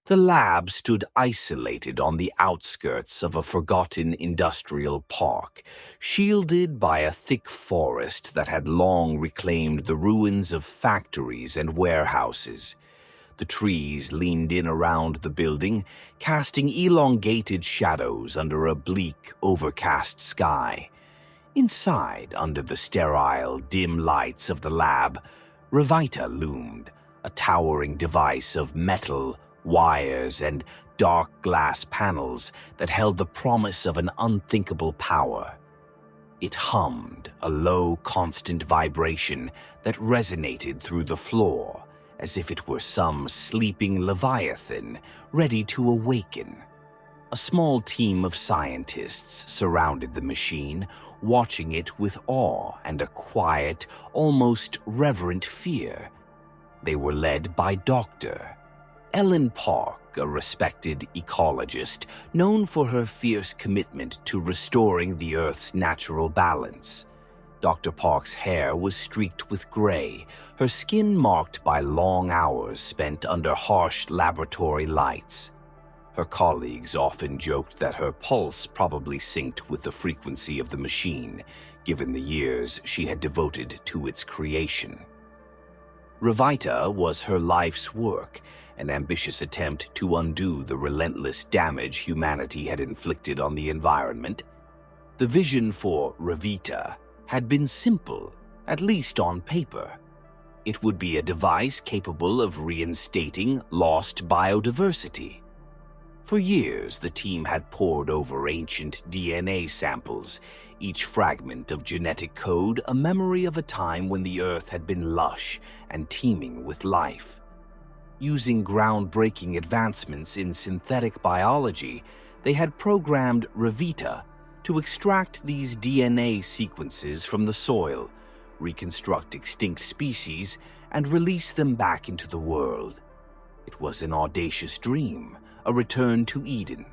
The lab stood isolated on the outskirts of a forgotten industrial park, shielded by a thick forest that had long reclaimed the ruins of factories and warehouses. The trees leaned in around the building, casting elongated shadows under a bleak, overcast sky. Inside, under the sterile, dim lights of the lab, Revita loomed, a towering device of metal, wires, and dark glass panels that held the promise of an unthinkable power. It hummed, a low, constant vibration that resonated through the floor, as if it were some sleeping leviathan ready to awaken. A small team of scientists surrounded the machine, watching it with awe and a quiet, almost reverent fear. They were led by Dr. Ellen Park, a respected ecologist known for her fierce commitment to restoring the Earth's natural balance. Dr. Park's hair was streaked with gray, her skin marked by long hours spent under harsh laboratory lights. Her colleagues often joked that her pulse probably synced with the frequency of the machine, given the years she had devoted to its creation. Revita was her life's work, an ambitious attempt to undo the relentless damage humanity had inflicted on the environment. The vision for Revita had been simple, at least on paper. It would be a device capable of reinstating lost biodiversity. For years, the team had pored over ancient DNA samples, each fragment of genetic code a memory of a time when the Earth had been lush and teeming with life. Using groundbreaking advancements in synthetic biology, they had programmed Revita to extract these DNA sequences from the soil, reconstruct extinct species, and release them back into the world. It was an audacious dream, a return to Eden.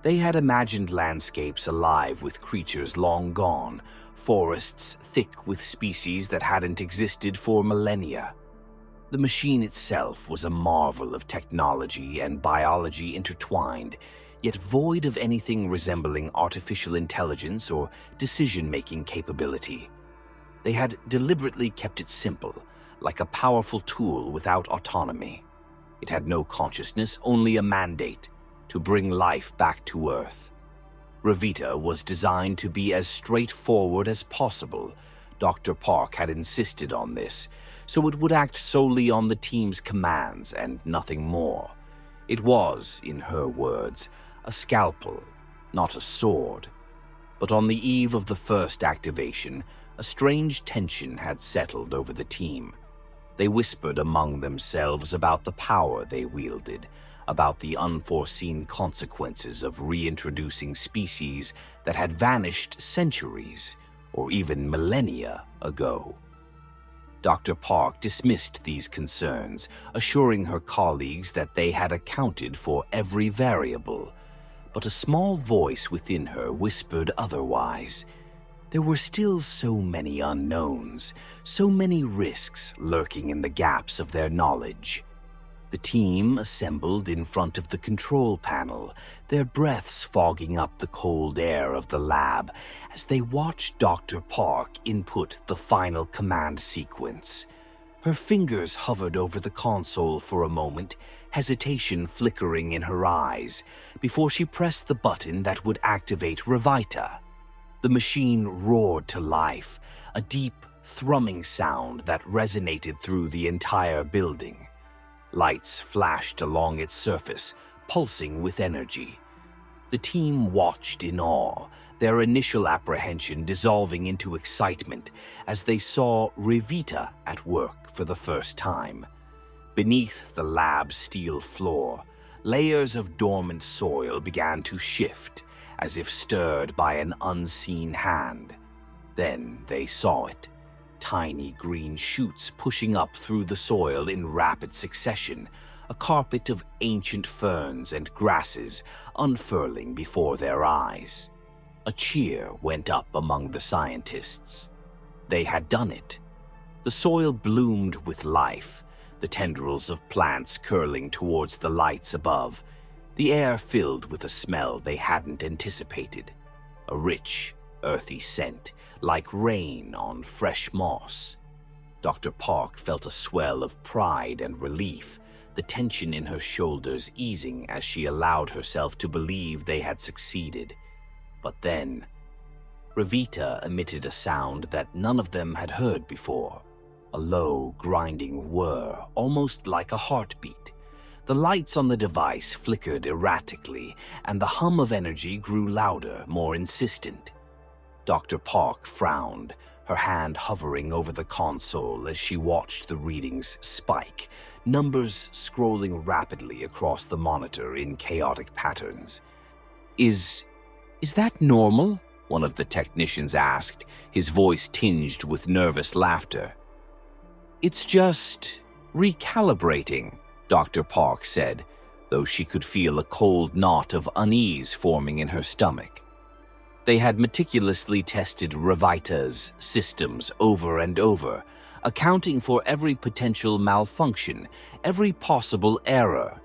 They had imagined landscapes alive with creatures long gone, forests thick with species that hadn't existed for millennia. The machine itself was a marvel of technology and biology intertwined, yet void of anything resembling artificial intelligence or decision-making capability. They had deliberately kept it simple, like a powerful tool without autonomy. It had no consciousness, only a mandate to bring life back to Earth. Revita was designed to be as straightforward as possible. Dr. Park had insisted on this, so it would act solely on the team's commands and nothing more. It was, in her words, a scalpel, not a sword. But on the eve of the first activation, a strange tension had settled over the team. They whispered among themselves about the power they wielded, about the unforeseen consequences of reintroducing species that had vanished centuries or even millennia ago. Dr. Park dismissed these concerns, assuring her colleagues that they had accounted for every variable. But a small voice within her whispered otherwise. There were still so many unknowns, so many risks lurking in the gaps of their knowledge. The team assembled in front of the control panel, their breaths fogging up the cold air of the lab as they watched Dr. Park input the final command sequence. Her fingers hovered over the console for a moment, hesitation flickering in her eyes, before she pressed the button that would activate Revita. The machine roared to life, a deep, thrumming sound that resonated through the entire building. Lights flashed along its surface, pulsing with energy. The team watched in awe, their initial apprehension dissolving into excitement as they saw Revita at work for the first time. Beneath the lab's steel floor, layers of dormant soil began to shift, as if stirred by an unseen hand. Then they saw it. Tiny green shoots pushing up through the soil in rapid succession, a carpet of ancient ferns and grasses unfurling before their eyes. A cheer went up among the scientists. They had done it. The soil bloomed with life, the tendrils of plants curling towards the lights above, the air filled with a smell they hadn't anticipated, a rich, earthy scent, like rain on fresh moss. Dr. Park felt a swell of pride and relief, the tension in her shoulders easing as she allowed herself to believe they had succeeded. But then, Revita emitted a sound that none of them had heard before, a low, grinding whir, almost like a heartbeat. The lights on the device flickered erratically, and the hum of energy grew louder, more insistent. Dr. Park frowned, her hand hovering over the console as she watched the readings spike, numbers scrolling rapidly across the monitor in chaotic patterns. Is that normal?" one of the technicians asked, his voice tinged with nervous laughter. "It's just recalibrating," Dr. Park said, though she could feel a cold knot of unease forming in her stomach. They had meticulously tested Revita's systems over and over, accounting for every potential malfunction, every possible error.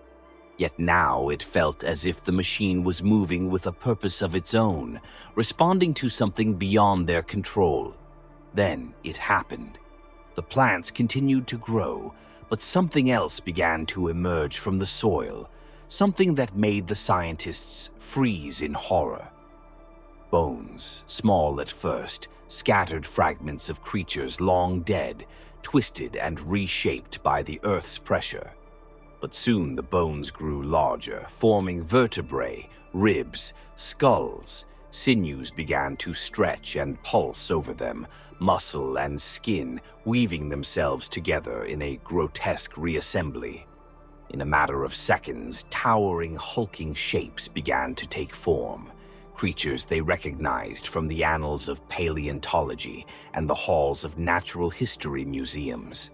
Yet now it felt as if the machine was moving with a purpose of its own, responding to something beyond their control. Then it happened. The plants continued to grow, but something else began to emerge from the soil, something that made the scientists freeze in horror. Bones, small at first, scattered fragments of creatures long dead, twisted and reshaped by the Earth's pressure. But soon the bones grew larger, forming vertebrae, ribs, skulls. Sinews began to stretch and pulse over them, muscle and skin weaving themselves together in a grotesque reassembly. In a matter of seconds, towering, hulking shapes began to take form, creatures they recognized from the annals of paleontology and the halls of natural history museums.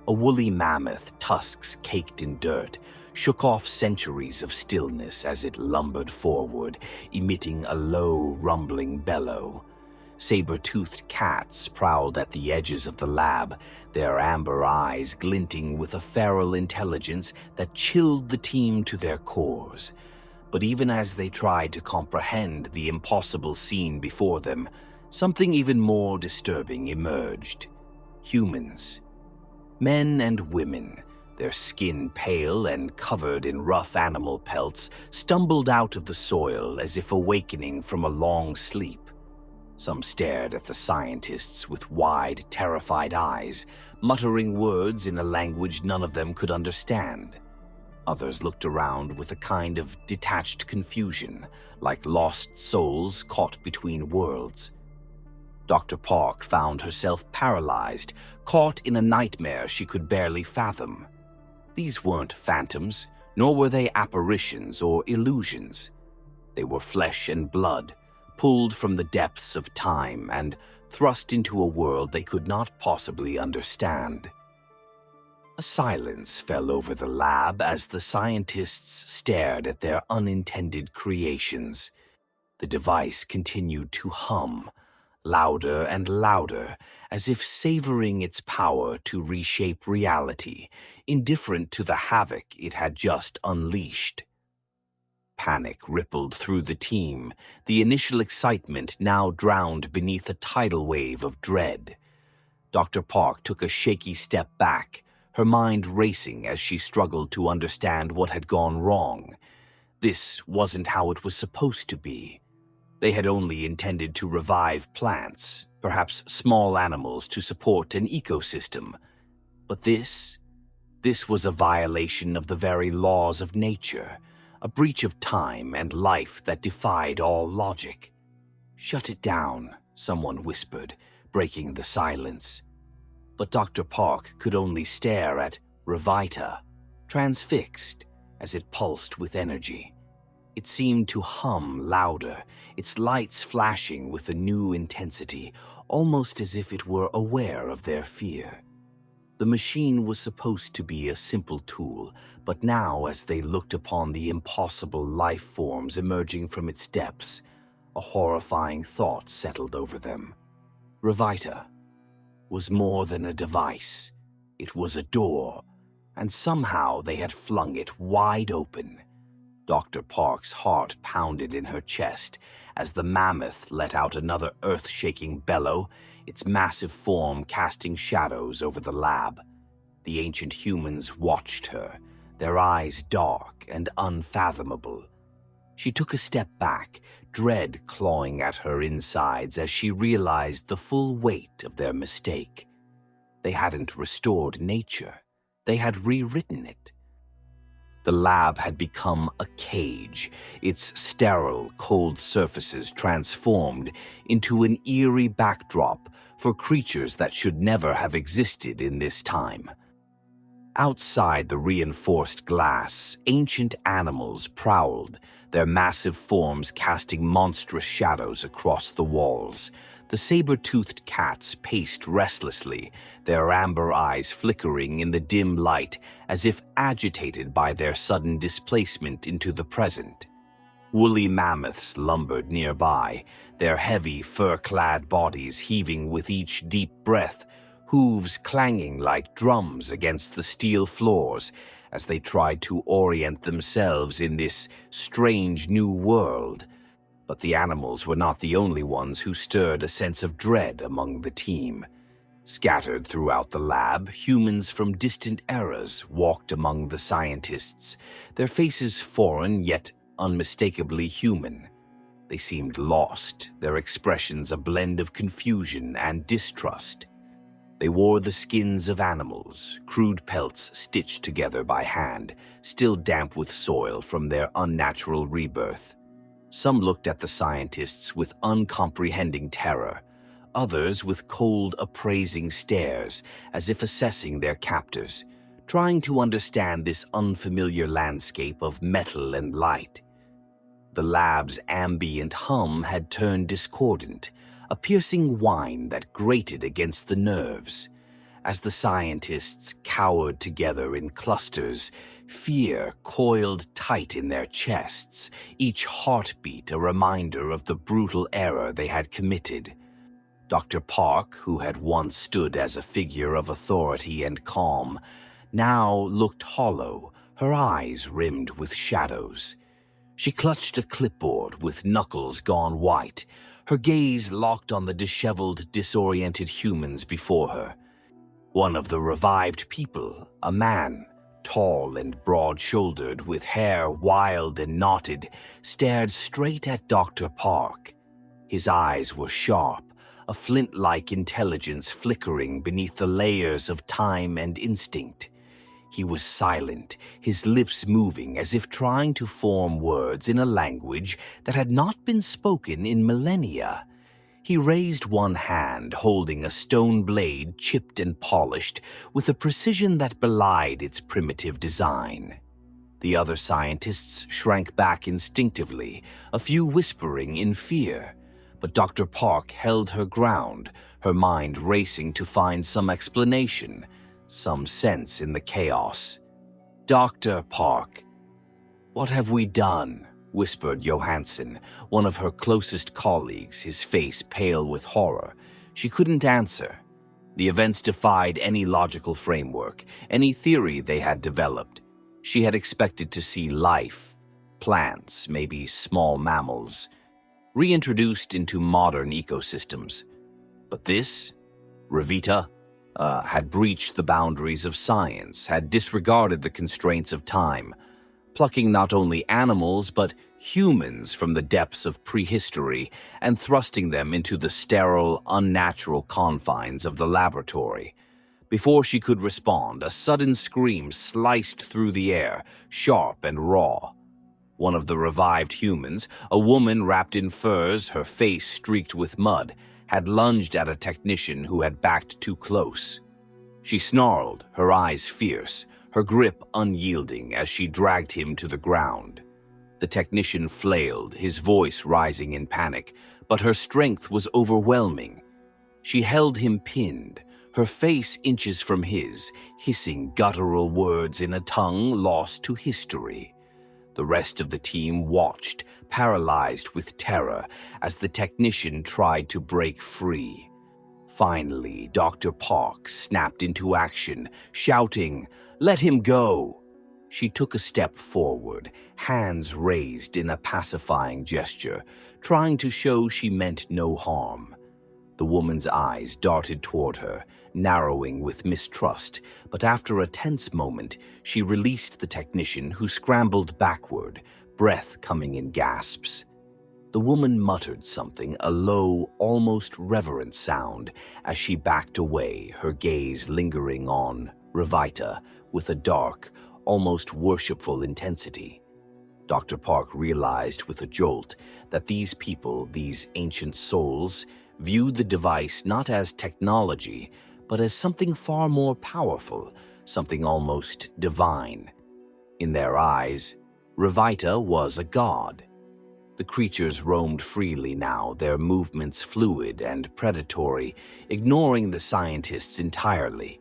A woolly mammoth, tusks caked in dirt, shook off centuries of stillness as it lumbered forward, emitting a low, rumbling bellow. Saber-toothed cats prowled at the edges of the lab, their amber eyes glinting with a feral intelligence that chilled the team to their cores. But even as they tried to comprehend the impossible scene before them, something even more disturbing emerged. Humans. Men and women, their skin pale and covered in rough animal pelts, stumbled out of the soil as if awakening from a long sleep. Some stared at the scientists with wide, terrified eyes, muttering words in a language none of them could understand. Others looked around with a kind of detached confusion, like lost souls caught between worlds. Dr. Park found herself paralyzed, caught in a nightmare she could barely fathom. These weren't phantoms, nor were they apparitions or illusions. They were flesh and blood, pulled from the depths of time and thrust into a world they could not possibly understand. A silence fell over the lab as the scientists stared at their unintended creations. The device continued to hum, louder and louder, as if savoring its power to reshape reality, indifferent to the havoc it had just unleashed. Panic rippled through the team, the initial excitement now drowned beneath a tidal wave of dread. Dr. Park took a shaky step back, her mind racing as she struggled to understand what had gone wrong. This wasn't how it was supposed to be. They had only intended to revive plants, perhaps small animals to support an ecosystem. But this was a violation of the very laws of nature, a breach of time and life that defied all logic. "Shut it down," someone whispered, breaking the silence. But Dr. Park could only stare at Revita, transfixed as it pulsed with energy. It seemed to hum louder, its lights flashing with a new intensity, almost as if it were aware of their fear. The machine was supposed to be a simple tool, but now as they looked upon the impossible life forms emerging from its depths, a horrifying thought settled over them. Revita was more than a device. It was a door, and somehow they had flung it wide open. Dr. Park's heart pounded in her chest as the mammoth let out another earth-shaking bellow, its massive form casting shadows over the lab. The ancient humans watched her, their eyes dark and unfathomable. She took a step back, dread clawing at her insides as she realized the full weight of their mistake. They hadn't restored nature. They had rewritten it. The lab had become a cage, its sterile, cold surfaces transformed into an eerie backdrop for creatures that should never have existed in this time. Outside the reinforced glass, ancient animals prowled, their massive forms casting monstrous shadows across the walls. The saber-toothed cats paced restlessly, their amber eyes flickering in the dim light as if agitated by their sudden displacement into the present. Woolly mammoths lumbered nearby, their heavy, fur-clad bodies heaving with each deep breath, hooves clanging like drums against the steel floors as they tried to orient themselves in this strange new world. But the animals were not the only ones who stirred a sense of dread among the team. Scattered throughout the lab, humans from distant eras walked among the scientists, their faces foreign yet unmistakably human. They seemed lost, their expressions a blend of confusion and distrust. They wore the skins of animals, crude pelts stitched together by hand, still damp with soil from their unnatural rebirth. Some looked at the scientists with uncomprehending terror, others with cold, appraising stares, as if assessing their captors, trying to understand this unfamiliar landscape of metal and light. The lab's ambient hum had turned discordant, a piercing whine that grated against the nerves. As the scientists cowered together in clusters, fear coiled tight in their chests, each heartbeat a reminder of the brutal error they had committed. Dr. Park, who had once stood as a figure of authority and calm, now looked hollow, her eyes rimmed with shadows. She clutched a clipboard with knuckles gone white, her gaze locked on the disheveled, disoriented humans before her. One of the revived people, a man, tall and broad-shouldered, with hair wild and knotted, stared straight at Dr. Park. His eyes were sharp, a flint-like intelligence flickering beneath the layers of time and instinct. He was silent, his lips moving as if trying to form words in a language that had not been spoken in millennia. He raised one hand, holding a stone blade chipped and polished with a precision that belied its primitive design. The other scientists shrank back instinctively, a few whispering in fear. But Dr. Park held her ground, her mind racing to find some explanation, some sense in the chaos. "Dr. Park, what have we done?" whispered Johansson, one of her closest colleagues, his face pale with horror. She couldn't answer. The events defied any logical framework, any theory they had developed. She had expected to see life, plants, maybe small mammals, reintroduced into modern ecosystems. But this, Revita, had breached the boundaries of science, had disregarded the constraints of time, plucking not only animals but humans from the depths of prehistory and thrusting them into the sterile, unnatural confines of the laboratory. Before she could respond, a sudden scream sliced through the air, sharp and raw. One of the revived humans, a woman wrapped in furs, her face streaked with mud, had lunged at a technician who had backed too close. She snarled, her eyes fierce, her grip unyielding as she dragged him to the ground. The technician flailed, his voice rising in panic, but her strength was overwhelming. She held him pinned, her face inches from his, hissing guttural words in a tongue lost to history. The rest of the team watched, paralyzed with terror, as the technician tried to break free. Finally, Dr. Park snapped into action, shouting, "Let him go!" She took a step forward, hands raised in a pacifying gesture, trying to show she meant no harm. The woman's eyes darted toward her, narrowing with mistrust, but after a tense moment, she released the technician, who scrambled backward, breath coming in gasps. The woman muttered something, a low, almost reverent sound, as she backed away, her gaze lingering on Revita with a dark, almost worshipful intensity. Dr. Park realized with a jolt that these people, these ancient souls, viewed the device not as technology, but as something far more powerful, something almost divine. In their eyes, Revita was a god. The creatures roamed freely now, their movements fluid and predatory, ignoring the scientists entirely.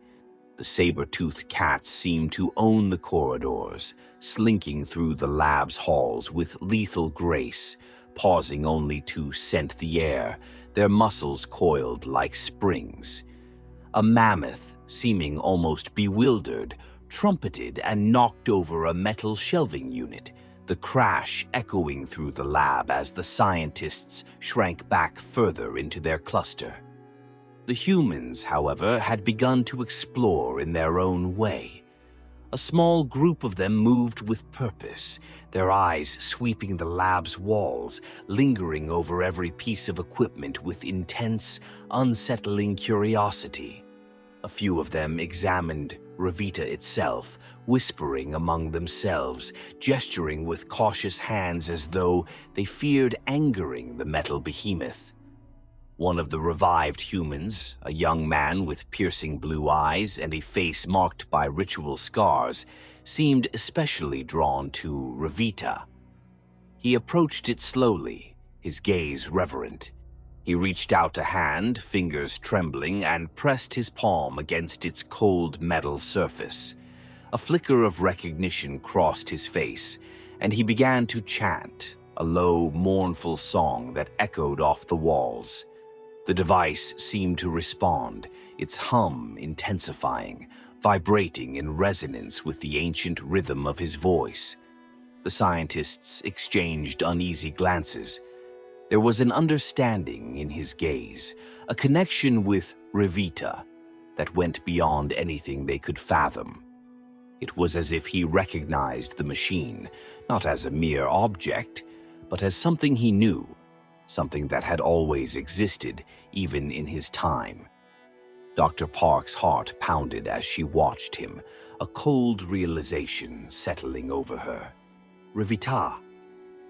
The saber-toothed cats seemed to own the corridors, slinking through the lab's halls with lethal grace, pausing only to scent the air, their muscles coiled like springs. A mammoth, seeming almost bewildered, trumpeted and knocked over a metal shelving unit, the crash echoing through the lab as the scientists shrank back further into their cluster. The humans, however, had begun to explore in their own way. A small group of them moved with purpose, their eyes sweeping the lab's walls, lingering over every piece of equipment with intense, unsettling curiosity. A few of them examined Revita itself, whispering among themselves, gesturing with cautious hands as though they feared angering the metal behemoth. One of the revived humans, a young man with piercing blue eyes and a face marked by ritual scars, seemed especially drawn to Revita. He approached it slowly, his gaze reverent. He reached out a hand, fingers trembling, and pressed his palm against its cold metal surface. A flicker of recognition crossed his face, and he began to chant, a low, mournful song that echoed off the walls. The device seemed to respond, its hum intensifying, vibrating in resonance with the ancient rhythm of his voice. The scientists exchanged uneasy glances. There was an understanding in his gaze, a connection with Revita that went beyond anything they could fathom. It was as if he recognized the machine, not as a mere object, but as something he knew, something that had always existed, even in his time. Dr. Park's heart pounded as she watched him, a cold realization settling over her. Revita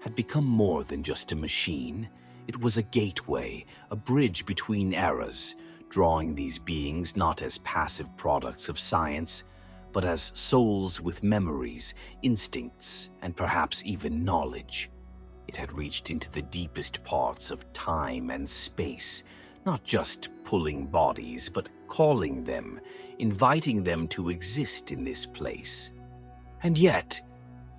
had become more than just a machine. It was a gateway, a bridge between eras, drawing these beings not as passive products of science, but as souls with memories, instincts, and perhaps even knowledge. It had reached into the deepest parts of time and space, not just pulling bodies, but calling them, inviting them to exist in this place. And yet,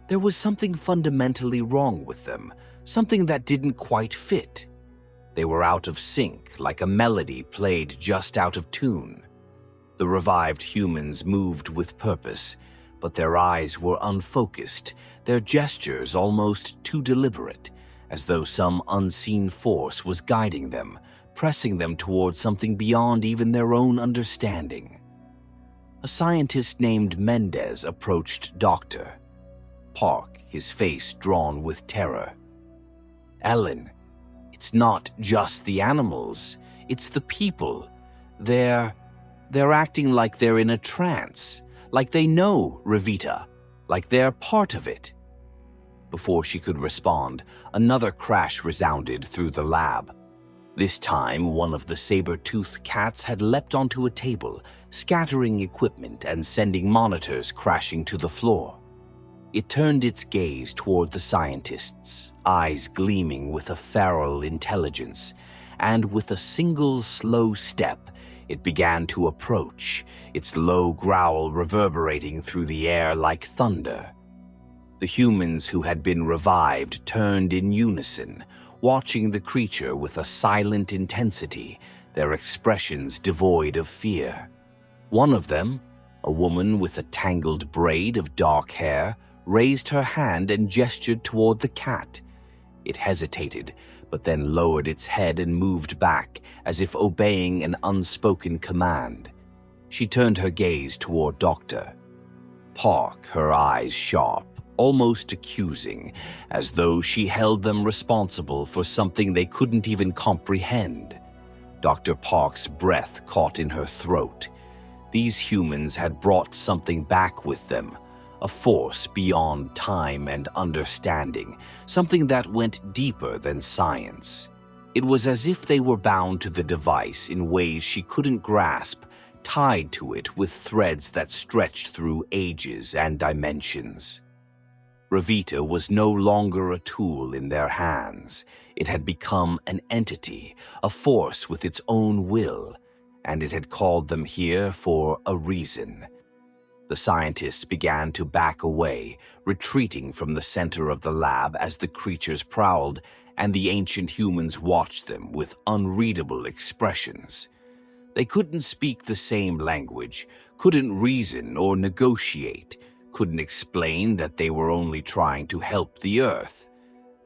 there was something fundamentally wrong with them, something that didn't quite fit. They were out of sync, like a melody played just out of tune. The revived humans moved with purpose, but their eyes were unfocused, their gestures almost too deliberate, as though some unseen force was guiding them, pressing them toward something beyond even their own understanding. A scientist named Mendez approached Dr. Park, his face drawn with terror. "Ellen, it's not just the animals, it's the people. They're acting like they're in a trance, like they know Revita, like they're part of it." Before she could respond, another crash resounded through the lab. This time, one of the saber-toothed cats had leapt onto a table, scattering equipment and sending monitors crashing to the floor. It turned its gaze toward the scientists, eyes gleaming with a feral intelligence, and with a single slow step, it began to approach, its low growl reverberating through the air like thunder. The humans who had been revived turned in unison, watching the creature with a silent intensity, their expressions devoid of fear. One of them, a woman with a tangled braid of dark hair, raised her hand and gestured toward the cat. It hesitated, but then lowered its head and moved back, as if obeying an unspoken command. She turned her gaze toward Dr. Park, her eyes sharp, almost accusing, as though she held them responsible for something they couldn't even comprehend. Dr. Park's breath caught in her throat. These humans had brought something back with them, a force beyond time and understanding, something that went deeper than science. It was as if they were bound to the device in ways she couldn't grasp, tied to it with threads that stretched through ages and dimensions. Revita was no longer a tool in their hands. It had become an entity, a force with its own will, and it had called them here for a reason. The scientists began to back away, retreating from the center of the lab as the creatures prowled, and the ancient humans watched them with unreadable expressions. They couldn't speak the same language, couldn't reason or negotiate, couldn't explain that they were only trying to help the Earth.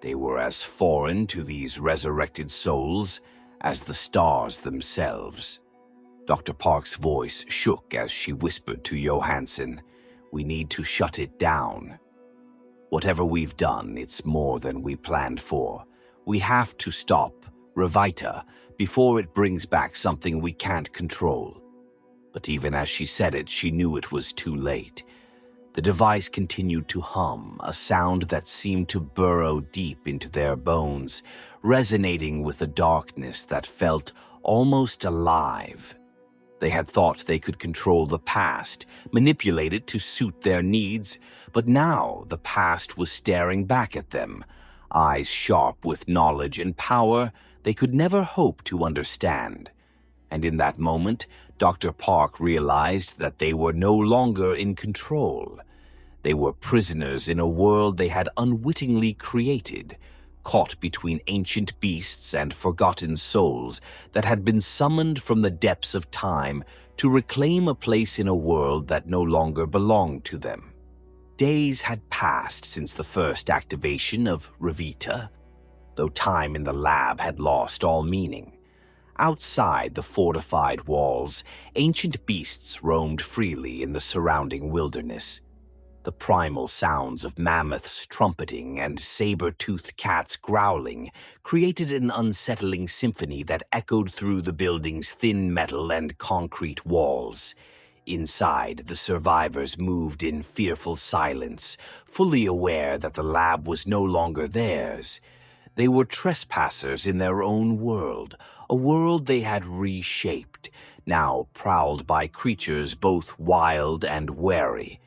They were as foreign to these resurrected souls as the stars themselves. Dr. Park's voice shook as she whispered to Johansson, "We need to shut it down. Whatever we've done, it's more than we planned for. We have to stop Revita before it brings back something we can't control." But even as she said it, she knew it was too late. The device continued to hum, a sound that seemed to burrow deep into their bones, resonating with a darkness that felt almost alive. They had thought they could control the past, manipulate it to suit their needs, but now the past was staring back at them, eyes sharp with knowledge and power they could never hope to understand. And in that moment, Dr. Park realized that they were no longer in control. They were prisoners in a world they had unwittingly created, caught between ancient beasts and forgotten souls that had been summoned from the depths of time to reclaim a place in a world that no longer belonged to them. Days had passed since the first activation of Revita, though time in the lab had lost all meaning. Outside the fortified walls, ancient beasts roamed freely in the surrounding wilderness. The primal sounds of mammoths trumpeting and saber-toothed cats growling created an unsettling symphony that echoed through the building's thin metal and concrete walls. Inside, the survivors moved in fearful silence, fully aware that the lab was no longer theirs. They were trespassers in their own world, a world they had reshaped, now prowled by creatures both wild and wary.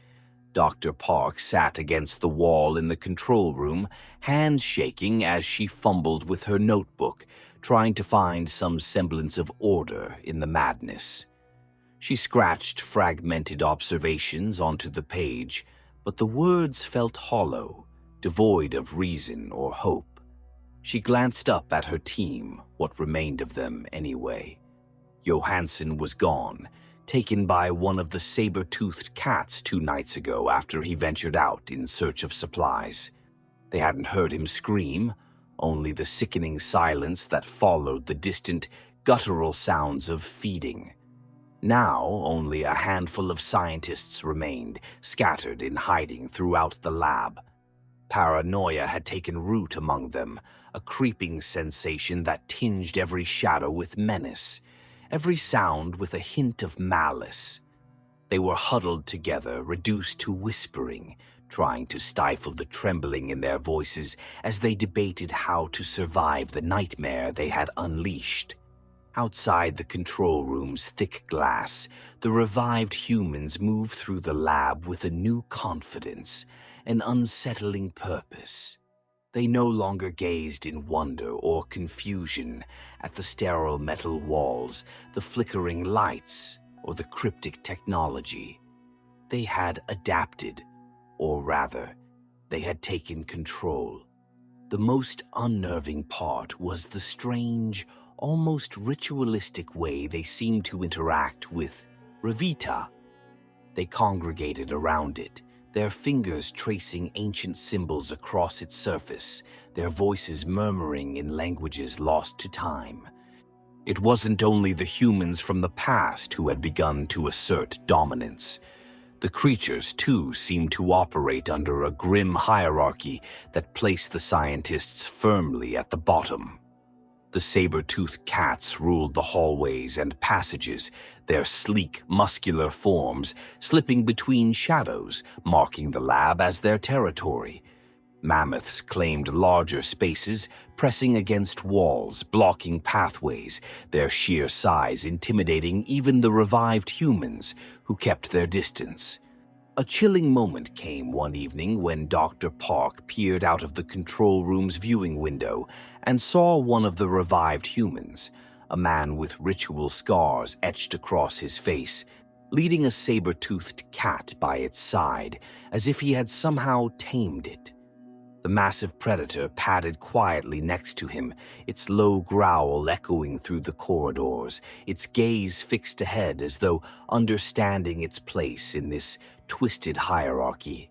Dr. Park sat against the wall in the control room, hands shaking as she fumbled with her notebook, trying to find some semblance of order in the madness. She scratched fragmented observations onto the page, but the words felt hollow, devoid of reason or hope. She glanced up at her team, what remained of them anyway. Johansson was gone, taken by one of the saber-toothed cats 2 nights ago after he ventured out in search of supplies. They hadn't heard him scream, only the sickening silence that followed the distant, guttural sounds of feeding. Now only a handful of scientists remained, scattered in hiding throughout the lab. Paranoia had taken root among them, a creeping sensation that tinged every shadow with menace, every sound with a hint of malice. They were huddled together, reduced to whispering, trying to stifle the trembling in their voices as they debated how to survive the nightmare they had unleashed. Outside the control room's thick glass, the revived humans moved through the lab with a new confidence, an unsettling purpose. They no longer gazed in wonder or confusion at the sterile metal walls, the flickering lights, or the cryptic technology. They had adapted, or rather, they had taken control. The most unnerving part was the strange, almost ritualistic way they seemed to interact with Revita. They congregated around it, their fingers tracing ancient symbols across its surface, their voices murmuring in languages lost to time. It wasn't only the humans from the past who had begun to assert dominance. The creatures, too, seemed to operate under a grim hierarchy that placed the scientists firmly at the bottom. The saber-toothed cats ruled the hallways and passages, their sleek, muscular forms slipping between shadows, marking the lab as their territory. Mammoths claimed larger spaces, pressing against walls, blocking pathways, their sheer size intimidating even the revived humans, who kept their distance. A chilling moment came one evening when Dr. Park peered out of the control room's viewing window and saw one of the revived humans, a man with ritual scars etched across his face, leading a saber-toothed cat by its side, as if he had somehow tamed it. The massive predator padded quietly next to him, its low growl echoing through the corridors, its gaze fixed ahead as though understanding its place in this twisted hierarchy.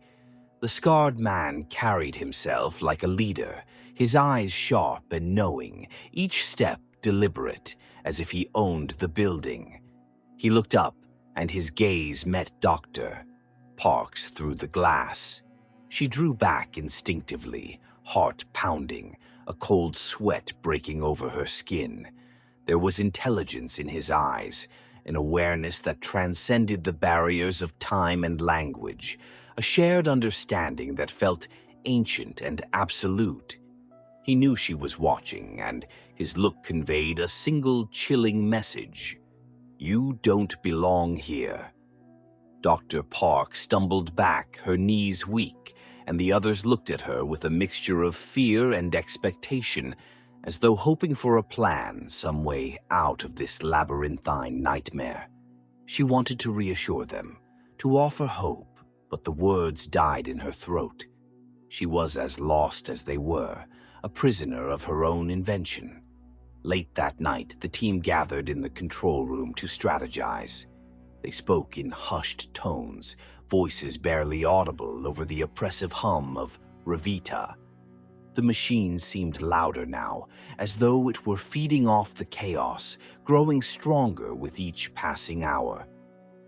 The scarred man carried himself like a leader, his eyes sharp and knowing, each step deliberate, as if he owned the building. He looked up, and his gaze met Dr. Park's through the glass. She drew back instinctively, heart pounding, a cold sweat breaking over her skin. There was intelligence in his eyes, an awareness that transcended the barriers of time and language, a shared understanding that felt ancient and absolute. He knew she was watching, and his look conveyed a single chilling message. "You don't belong here." Dr. Park stumbled back, her knees weak, and the others looked at her with a mixture of fear and expectation, as though hoping for a plan, some way out of this labyrinthine nightmare. She wanted to reassure them, to offer hope, but the words died in her throat. She was as lost as they were, a prisoner of her own invention. Late that night, the team gathered in the control room to strategize. They spoke in hushed tones, voices barely audible over the oppressive hum of Revita. The machine seemed louder now, as though it were feeding off the chaos, growing stronger with each passing hour.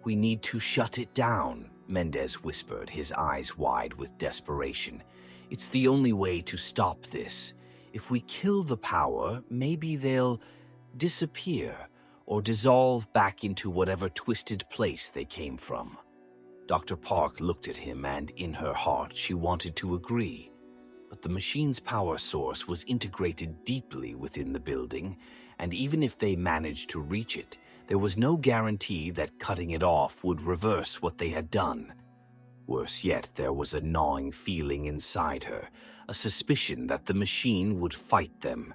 "We need to shut it down," Mendez whispered, his eyes wide with desperation. "It's the only way to stop this. If we kill the power, maybe they'll disappear or dissolve back into whatever twisted place they came from." Dr. Park looked at him, and in her heart she wanted to agree. But the machine's power source was integrated deeply within the building, and even if they managed to reach it, there was no guarantee that cutting it off would reverse what they had done. Worse yet, there was a gnawing feeling inside her, a suspicion that the machine would fight them.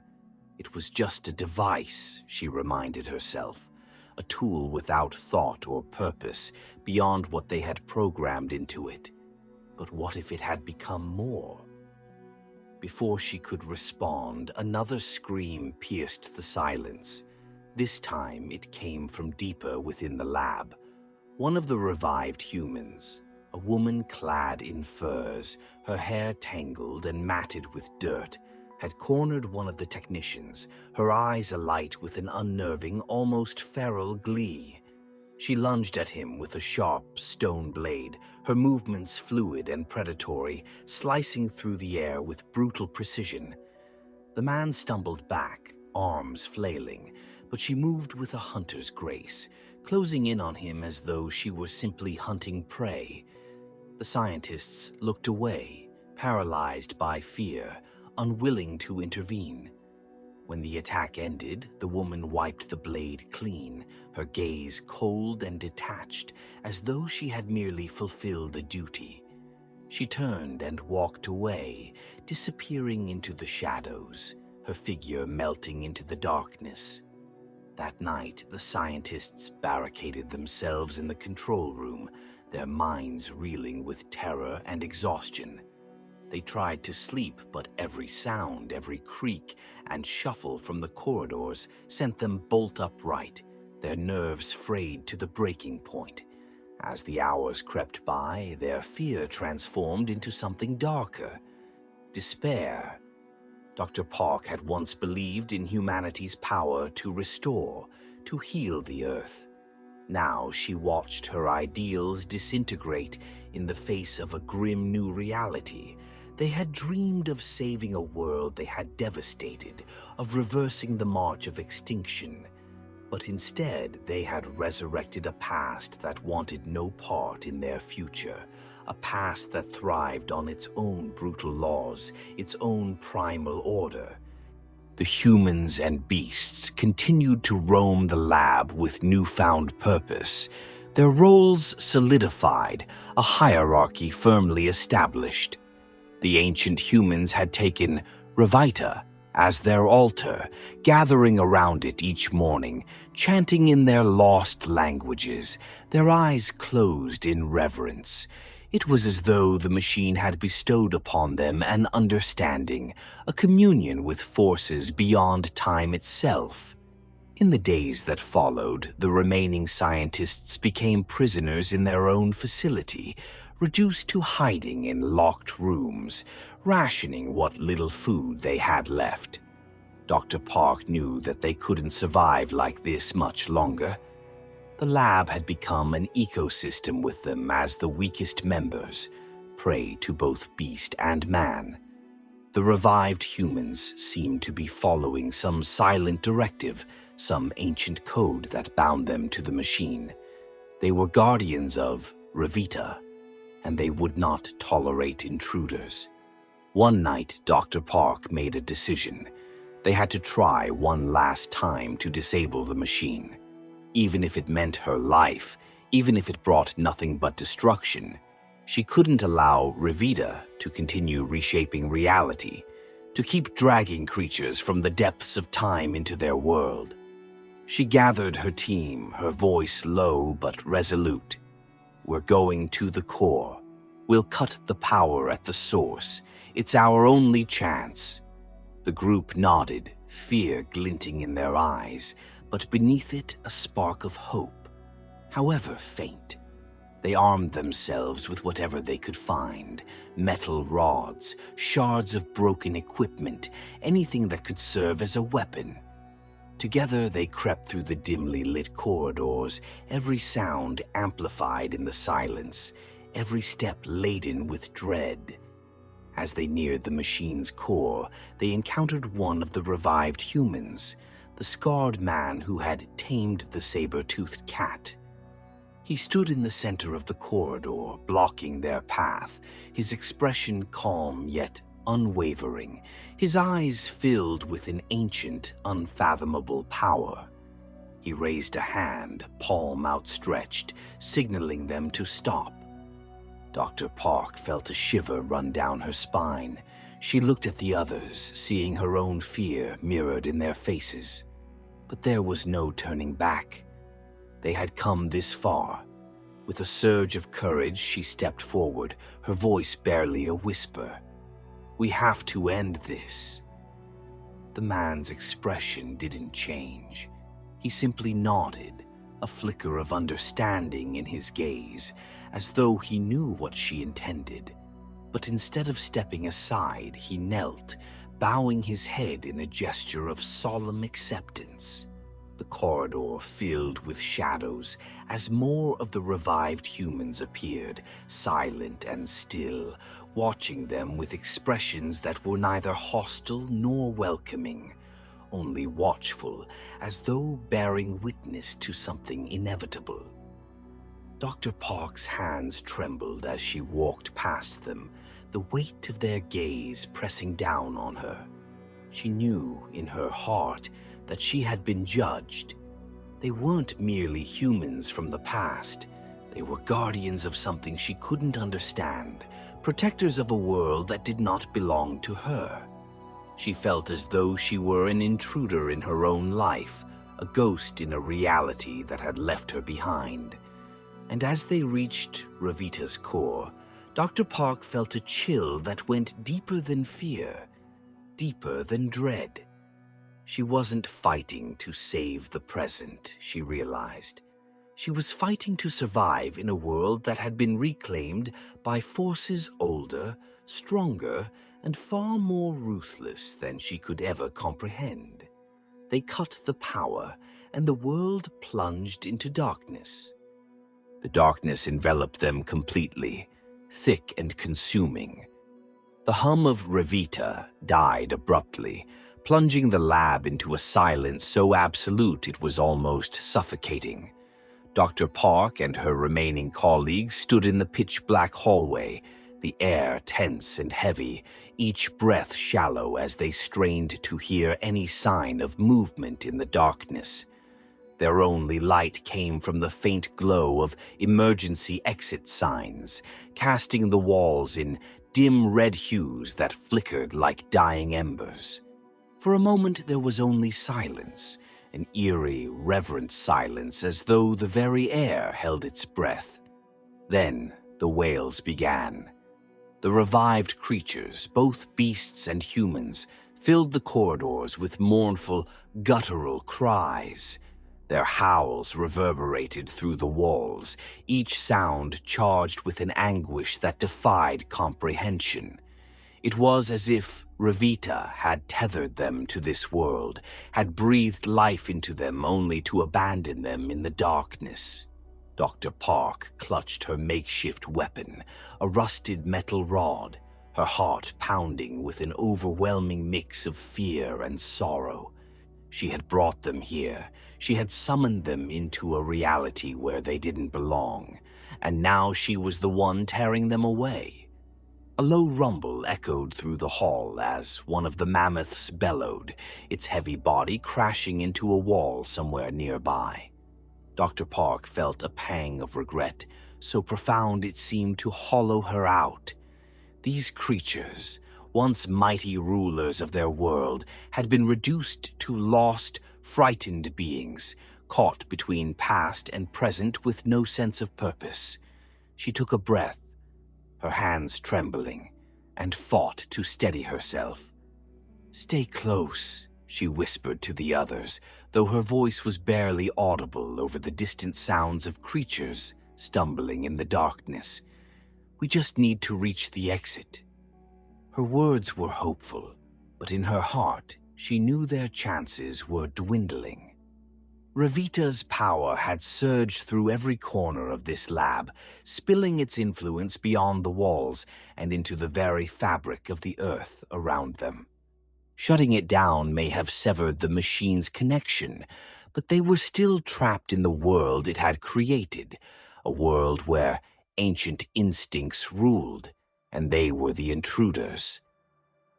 It was just a device, she reminded herself, a tool without thought or purpose, beyond what they had programmed into it. But what if it had become more? Before she could respond, another scream pierced the silence. This time it came from deeper within the lab. One of the revived humans, a woman clad in furs, her hair tangled and matted with dirt, had cornered one of the technicians, her eyes alight with an unnerving, almost feral glee. She lunged at him with a sharp stone blade, her movements fluid and predatory, slicing through the air with brutal precision. The man stumbled back, arms flailing, but she moved with a hunter's grace, closing in on him as though she were simply hunting prey. The scientists looked away, paralyzed by fear, unwilling to intervene. When the attack ended, the woman wiped the blade clean, her gaze cold and detached, as though she had merely fulfilled a duty. She turned and walked away, disappearing into the shadows, her figure melting into the darkness. That night, the scientists barricaded themselves in the control room, their minds reeling with terror and exhaustion. They tried to sleep, but every sound, every creak and shuffle from the corridors sent them bolt upright, their nerves frayed to the breaking point. As the hours crept by, their fear transformed into something darker. Despair. Dr. Park had once believed in humanity's power to restore, to heal the Earth. Now she watched her ideals disintegrate in the face of a grim new reality. They had dreamed of saving a world they had devastated, of reversing the march of extinction. But instead, they had resurrected a past that wanted no part in their future, a past that thrived on its own brutal laws, its own primal order. The humans and beasts continued to roam the lab with newfound purpose, their roles solidified, a hierarchy firmly established. The ancient humans had taken Revita as their altar, gathering around it each morning, chanting in their lost languages, their eyes closed in reverence. It was as though the machine had bestowed upon them an understanding, a communion with forces beyond time itself. In the days that followed, the remaining scientists became prisoners in their own facility, reduced to hiding in locked rooms, rationing what little food they had left. Dr. Park knew that they couldn't survive like this much longer. The lab had become an ecosystem with them as the weakest members, prey to both beast and man. The revived humans seemed to be following some silent directive, some ancient code that bound them to the machine. They were guardians of Revita, and they would not tolerate intruders. One night, Dr. Park made a decision. They had to try one last time to disable the machine. Even if it meant her life, even if it brought nothing but destruction, she couldn't allow Revita to continue reshaping reality, to keep dragging creatures from the depths of time into their world. She gathered her team, her voice low but resolute. "We're going to the core. We'll cut the power at the source. It's our only chance." The group nodded, fear glinting in their eyes, but beneath it a spark of hope, however faint. They armed themselves with whatever they could find, metal rods, shards of broken equipment, anything that could serve as a weapon. Together they crept through the dimly lit corridors, every sound amplified in the silence, every step laden with dread. As they neared the machine's core, they encountered one of the revived humans, the scarred man who had tamed the saber-toothed cat. He stood in the center of the corridor, blocking their path, his expression calm yet unwavering, his eyes filled with an ancient, unfathomable power. He raised a hand, palm outstretched, signaling them to stop. Dr. Park felt a shiver run down her spine. She looked at the others, seeing her own fear mirrored in their faces. But there was no turning back. They had come this far. With a surge of courage, she stepped forward, her voice barely a whisper. "We have to end this." The man's expression didn't change. He simply nodded, a flicker of understanding in his gaze, as though he knew what she intended. But instead of stepping aside, he knelt, bowing his head in a gesture of solemn acceptance. The corridor filled with shadows as more of the revived humans appeared, silent and still, watching them with expressions that were neither hostile nor welcoming, only watchful, as though bearing witness to something inevitable. Dr. Park's hands trembled as she walked past them, the weight of their gaze pressing down on her. She knew in her heart that she had been judged. They weren't merely humans from the past. They were guardians of something she couldn't understand, protectors of a world that did not belong to her. She felt as though she were an intruder in her own life, a ghost in a reality that had left her behind. And as they reached Revita's core, Dr. Park felt a chill that went deeper than fear, deeper than dread. She wasn't fighting to save the present, she realized. She was fighting to survive in a world that had been reclaimed by forces older, stronger, and far more ruthless than she could ever comprehend. They cut the power, and the world plunged into darkness. The darkness enveloped them completely, thick and consuming. The hum of Revita died abruptly, plunging the lab into a silence so absolute it was almost suffocating. Dr. Park and her remaining colleagues stood in the pitch-black hallway, the air tense and heavy, each breath shallow as they strained to hear any sign of movement in the darkness. Their only light came from the faint glow of emergency exit signs, casting the walls in dim red hues that flickered like dying embers. For a moment there was only silence, an eerie, reverent silence as though the very air held its breath. Then the wails began. The revived creatures, both beasts and humans, filled the corridors with mournful, guttural cries. Their howls reverberated through the walls, each sound charged with an anguish that defied comprehension. It was as if Revita had tethered them to this world, had breathed life into them only to abandon them in the darkness. Dr. Park clutched her makeshift weapon, a rusted metal rod, her heart pounding with an overwhelming mix of fear and sorrow. She had brought them here. She had summoned them into a reality where they didn't belong, and now she was the one tearing them away. A low rumble echoed through the hall as one of the mammoths bellowed, its heavy body crashing into a wall somewhere nearby. Dr. Park felt a pang of regret, so profound it seemed to hollow her out. These creatures, once mighty rulers of their world, had been reduced to lost, frightened beings, caught between past and present with no sense of purpose. She took a breath, her hands trembling, and fought to steady herself. "Stay close," she whispered to the others, though her voice was barely audible over the distant sounds of creatures stumbling in the darkness. "We just need to reach the exit." Her words were hopeful, but in her heart, she knew their chances were dwindling. Revita's power had surged through every corner of this lab, spilling its influence beyond the walls and into the very fabric of the earth around them. Shutting it down may have severed the machine's connection, but they were still trapped in the world it had created, a world where ancient instincts ruled, and they were the intruders.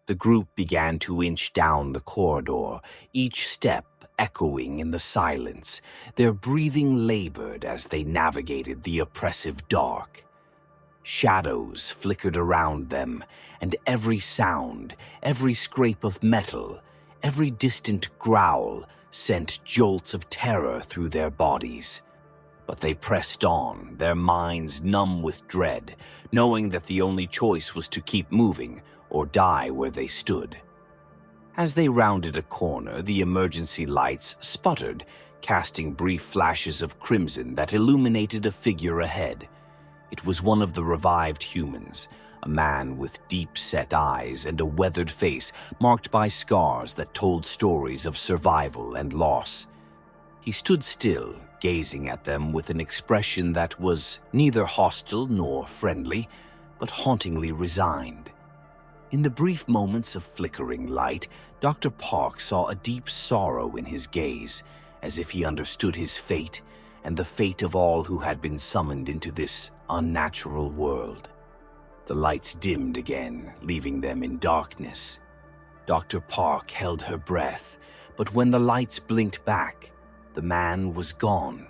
The group began to inch down the corridor, each step echoing in the silence, their breathing labored as they navigated the oppressive dark. Shadows flickered around them, and every sound, every scrape of metal, every distant growl sent jolts of terror through their bodies. But they pressed on, their minds numb with dread, knowing that the only choice was to keep moving or die where they stood. As they rounded a corner, the emergency lights sputtered, casting brief flashes of crimson that illuminated a figure ahead. It was one of the revived humans, a man with deep-set eyes and a weathered face marked by scars that told stories of survival and loss. He stood still, gazing at them with an expression that was neither hostile nor friendly, but hauntingly resigned. In the brief moments of flickering light, Dr. Park saw a deep sorrow in his gaze, as if he understood his fate and the fate of all who had been summoned into this unnatural world. The lights dimmed again, leaving them in darkness. Dr. Park held her breath, but when the lights blinked back, the man was gone.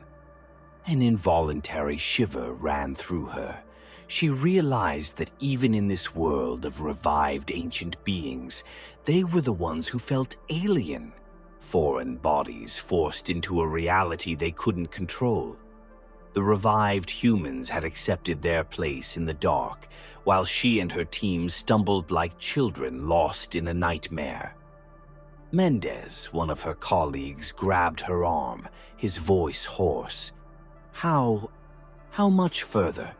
An involuntary shiver ran through her. She realized that even in this world of revived ancient beings, they were the ones who felt alien, foreign bodies forced into a reality they couldn't control. The revived humans had accepted their place in the dark, while she and her team stumbled like children lost in a nightmare. Mendez, one of her colleagues, grabbed her arm, his voice hoarse. How much further?"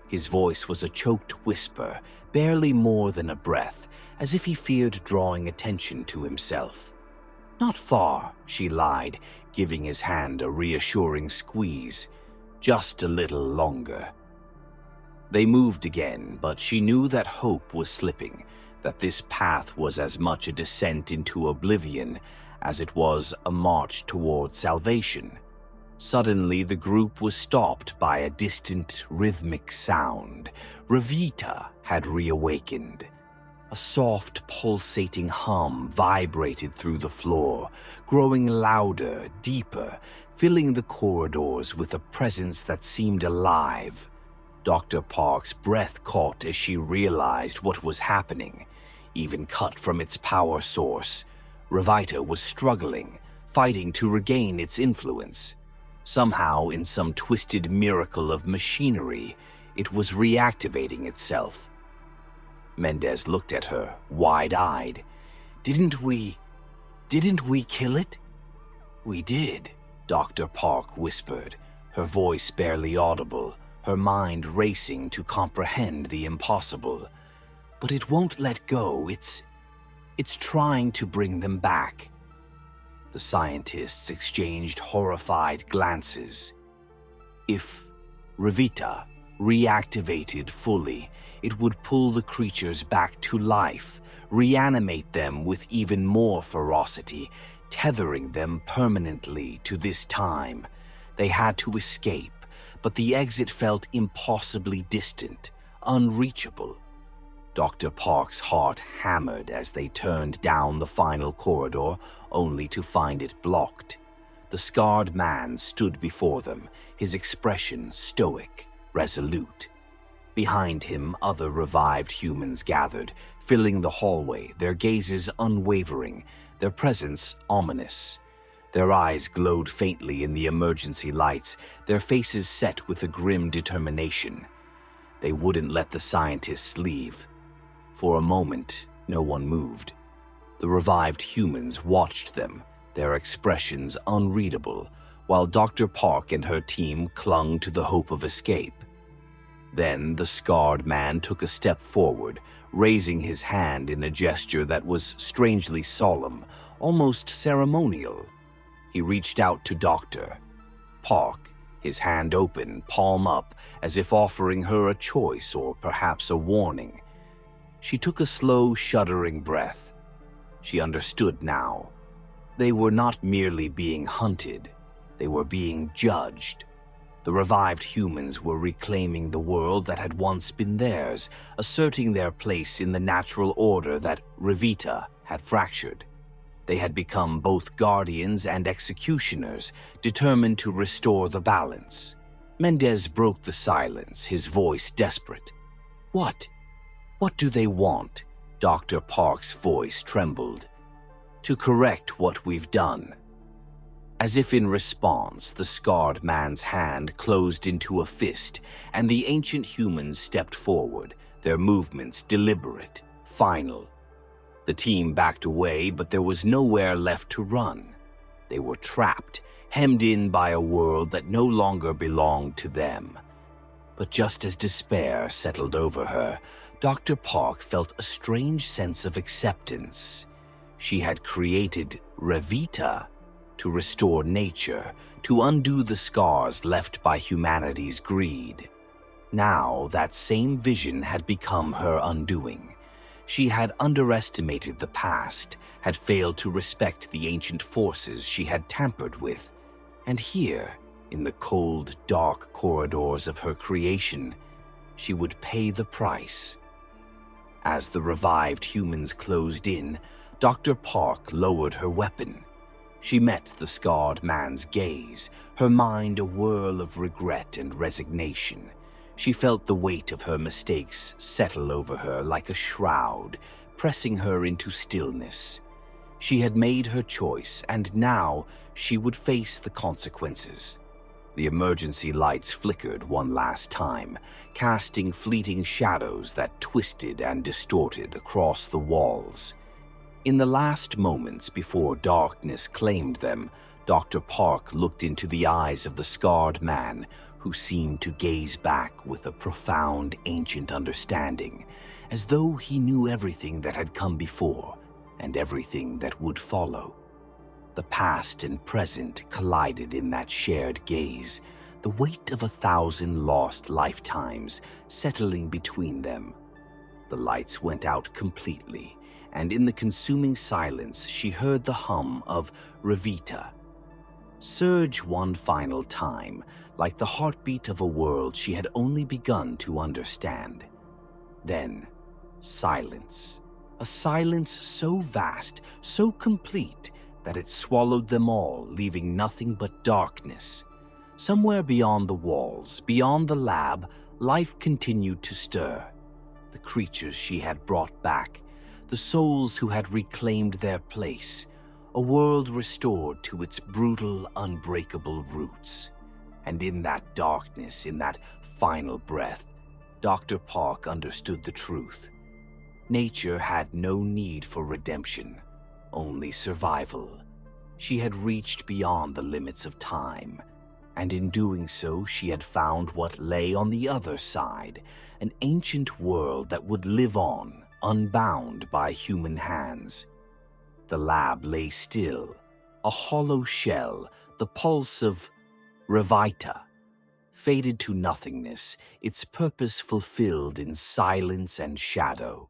His voice was a choked whisper, barely more than a breath, as if he feared drawing attention to himself. "Not far," she lied, giving his hand a reassuring squeeze. "Just a little longer." They moved again, but she knew that hope was slipping, that this path was as much a descent into oblivion as it was a march toward salvation. Suddenly, the group was stopped by a distant, rhythmic sound. Revita had reawakened. A soft, pulsating hum vibrated through the floor, growing louder, deeper, filling the corridors with a presence that seemed alive. Dr. Park's breath caught as she realized what was happening. Even cut from its power source, Revita was struggling, fighting to regain its influence. Somehow, in some twisted miracle of machinery, it was reactivating itself. Mendez looked at her, wide-eyed. Didn't we kill it?" "We did," Dr. Park whispered, her voice barely audible, her mind racing to comprehend the impossible. "But it won't let go. It's trying to bring them back." The scientists exchanged horrified glances. If Revita reactivated fully, it would pull the creatures back to life, reanimate them with even more ferocity, tethering them permanently to this time. They had to escape, but the exit felt impossibly distant, unreachable. Dr. Park's heart hammered as they turned down the final corridor, only to find it blocked. The scarred man stood before them, his expression stoic, resolute. Behind him, other revived humans gathered, filling the hallway, their gazes unwavering, their presence ominous. Their eyes glowed faintly in the emergency lights, their faces set with a grim determination. They wouldn't let the scientists leave. For a moment, no one moved. The revived humans watched them, their expressions unreadable, while Dr. Park and her team clung to the hope of escape. Then the scarred man took a step forward, raising his hand in a gesture that was strangely solemn, almost ceremonial. He reached out to Dr. Park, his hand open, palm up, as if offering her a choice or perhaps a warning. She took a slow, shuddering breath. She understood now. They were not merely being hunted, they were being judged. The revived humans were reclaiming the world that had once been theirs, asserting their place in the natural order that Revita had fractured. They had become both guardians and executioners, determined to restore the balance. Mendez broke the silence, his voice desperate. What do they want?" Dr. Park's voice trembled. "To correct what we've done." As if in response, the scarred man's hand closed into a fist, and the ancient humans stepped forward, their movements deliberate, final. The team backed away, but there was nowhere left to run. They were trapped, hemmed in by a world that no longer belonged to them. But just as despair settled over her, Dr. Park felt a strange sense of acceptance. She had created Revita to restore nature, to undo the scars left by humanity's greed. Now that same vision had become her undoing. She had underestimated the past, had failed to respect the ancient forces she had tampered with, and here, in the cold, dark corridors of her creation, she would pay the price. As the revived humans closed in, Dr. Park lowered her weapon. She met the scarred man's gaze, her mind a whirl of regret and resignation. She felt the weight of her mistakes settle over her like a shroud, pressing her into stillness. She had made her choice, and now she would face the consequences. The emergency lights flickered one last time, casting fleeting shadows that twisted and distorted across the walls. In the last moments before darkness claimed them, Dr. Park looked into the eyes of the scarred man, who seemed to gaze back with a profound, ancient understanding, as though he knew everything that had come before and everything that would follow. The past and present collided in that shared gaze, the weight of 1,000 lost lifetimes settling between them. The lights went out completely, and in the consuming silence she heard the hum of Revita surge one final time, like the heartbeat of a world she had only begun to understand. Then, silence. A silence so vast, so complete, that it swallowed them all, leaving nothing but darkness. Somewhere beyond the walls, beyond the lab, life continued to stir. The creatures she had brought back, the souls who had reclaimed their place, a world restored to its brutal, unbreakable roots. And in that darkness, in that final breath, Dr. Park understood the truth. Nature had no need for redemption, only survival. She had reached beyond the limits of time, and in doing so she had found what lay on the other side, an ancient world that would live on, unbound by human hands. The lab lay still, a hollow shell, the pulse of Revita, faded to nothingness, its purpose fulfilled in silence and shadow.